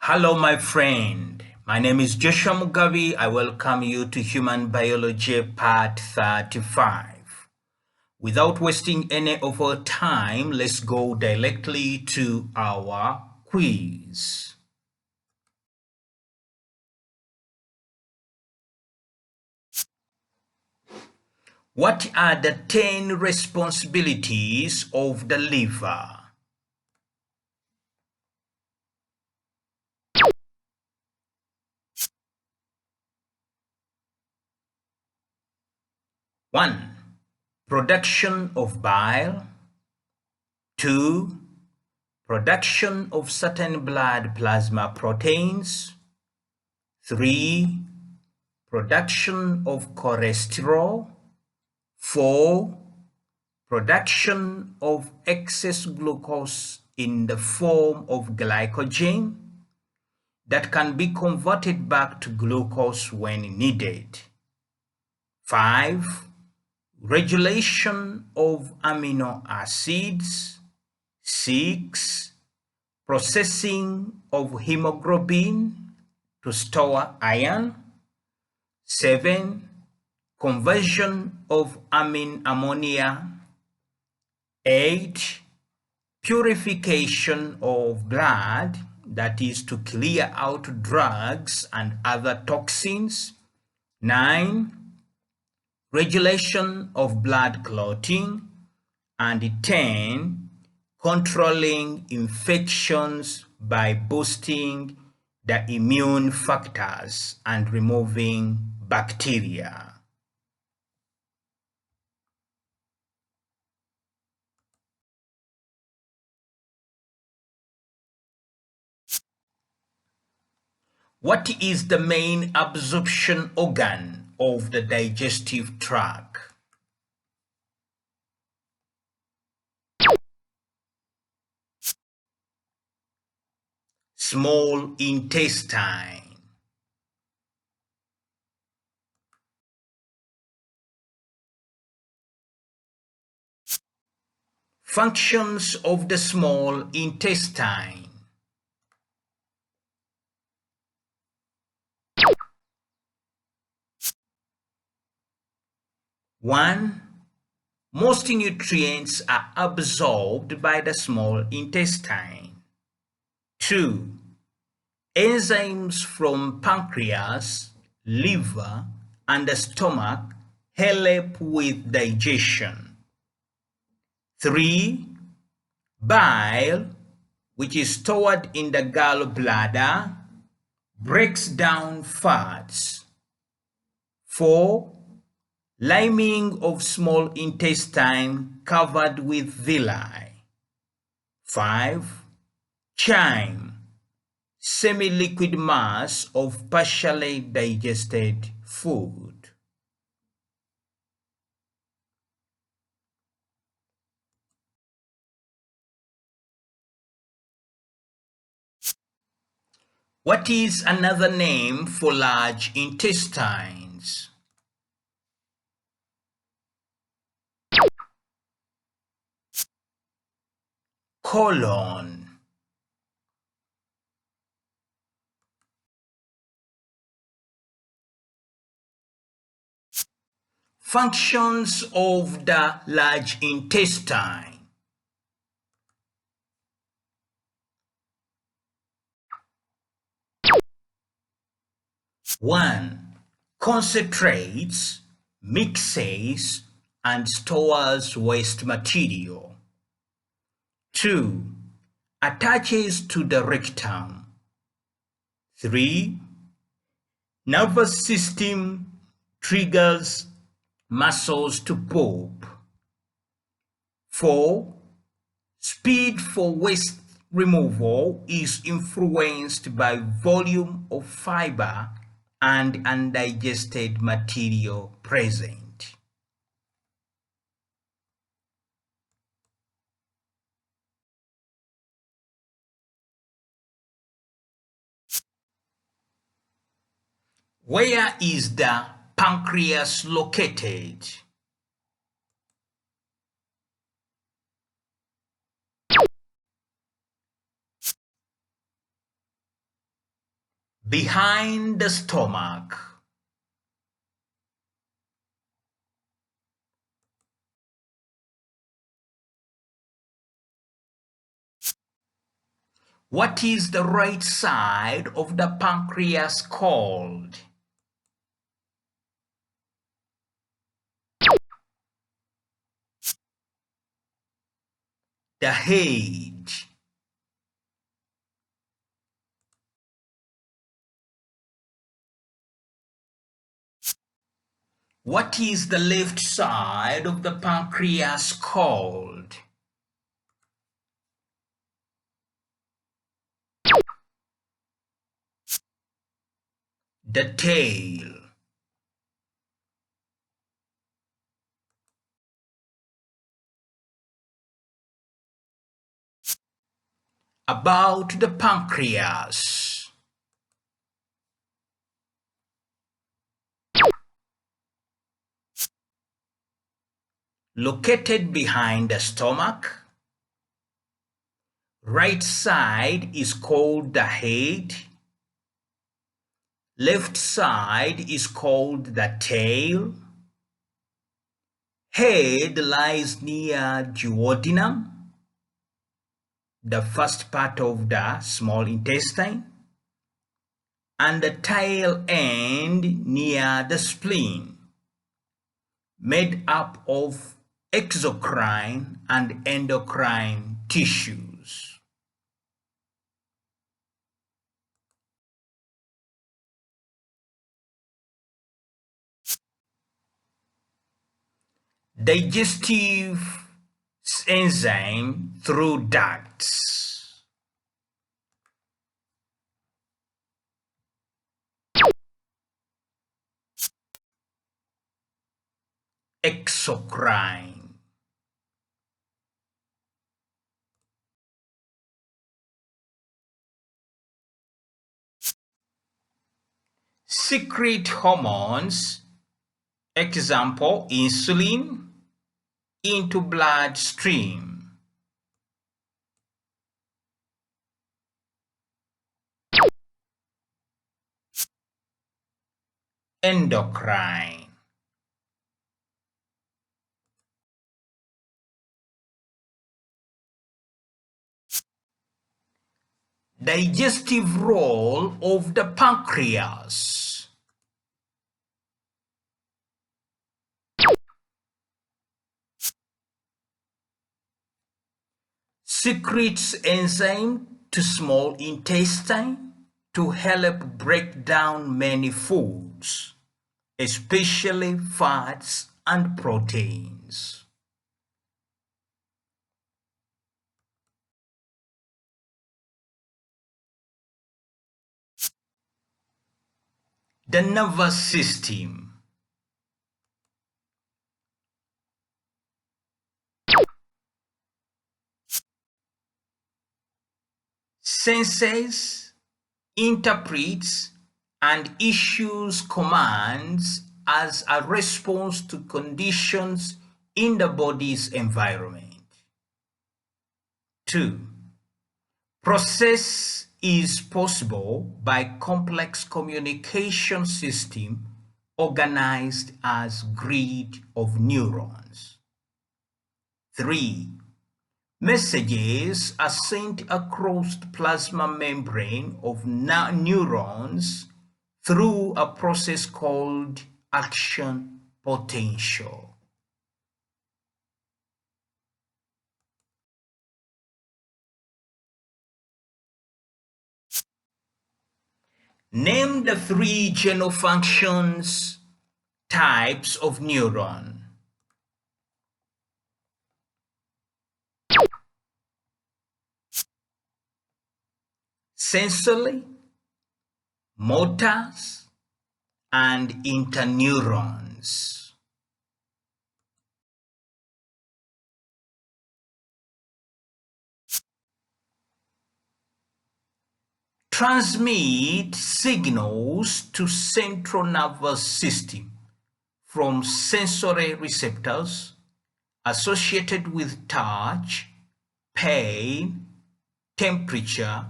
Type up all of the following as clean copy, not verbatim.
Hello, my friend. My name is Joshua Mugabi. I welcome you to Human Biology Part 35. Without wasting any of our time, let's go directly to our quiz. What are the 10 responsibilities of the liver? One, production of bile. Two, production of certain blood plasma proteins. Three, production of cholesterol. 4. Production of excess glucose in the form of glycogen that can be converted back to glucose when needed. 5. Regulation of amino acids. 6. Processing of hemoglobin to store iron. 7. Conversion of amine ammonia. 8. Purification of blood, that is to clear out drugs and other toxins. 9. Regulation of blood clotting. And 10. Controlling infections by boosting the immune factors and removing bacteria. What is the main absorption organ of the digestive tract? Small intestine. Functions of the small intestine. 1. Most nutrients are absorbed by the small intestine. 2. Enzymes from pancreas, liver, and the stomach help with digestion. 3. Bile, which is stored in the gallbladder, breaks down fats. 4. Lining of small intestine covered with villi. 5. Chyme, semi-liquid mass of partially digested food. What is another name for large intestines? Colon. Functions of the large intestine. 1. Concentrates, mixes, and stores waste material. 2. Attaches to the rectum. 3. Nervous system triggers muscles to poop. 4. Speed for waste removal is influenced by volume of fiber and undigested material present. Where is the pancreas located? behind the stomach. What is the right side of the pancreas called? The head. What is the left side of the pancreas called? The tail. About the pancreas. Located behind the stomach. Right side is called the head. Left side is called the tail. Head lies near duodenum, the first part of the small intestine, and the tail end near the spleen, made up of exocrine and endocrine tissues. Digestive enzyme through ducts. Exocrine. Secrete hormones, example insulin, into bloodstream. Endocrine. Digestive role of the pancreas. Secretes enzyme to small intestine to help break down many foods, especially fats and proteins. The nervous system. Senses, interprets, and issues commands as a response to conditions in the body's environment. 2. Process is possible by complex communication system organized as grid of neurons. 3. Messages are sent across the plasma membrane of neurons through a process called action potential. Name the 3 genofunctions types of neuron. Sensory, motors, and interneurons. Transmit signals to central nervous system from sensory receptors associated with touch, pain, temperature,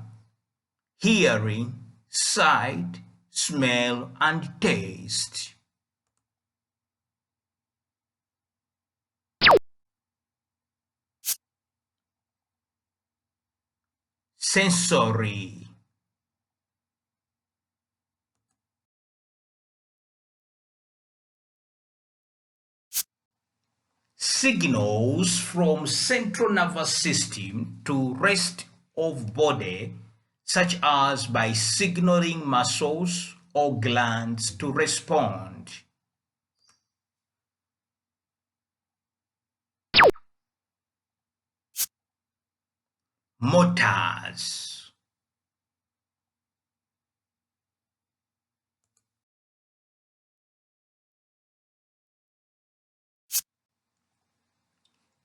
hearing, sight, smell, and taste. Sensory. Signals from central nervous system to rest of body, such as by signaling muscles or glands to respond. Motors.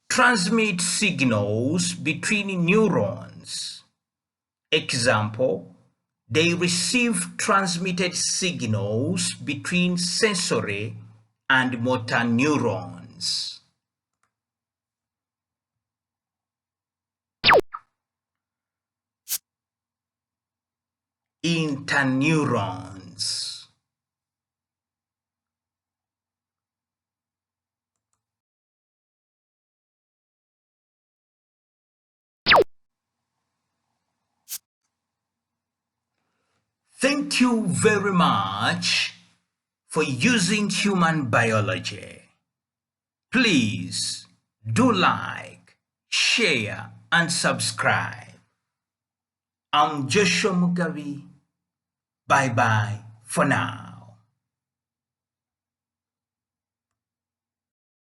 Transmit signals between neurons. Example, they receive transmitted signals between sensory and motor neurons. Interneurons. Thank you very much for using human biology. Please do like, share, and subscribe. I'm Joshua Mugabi. Bye bye for now.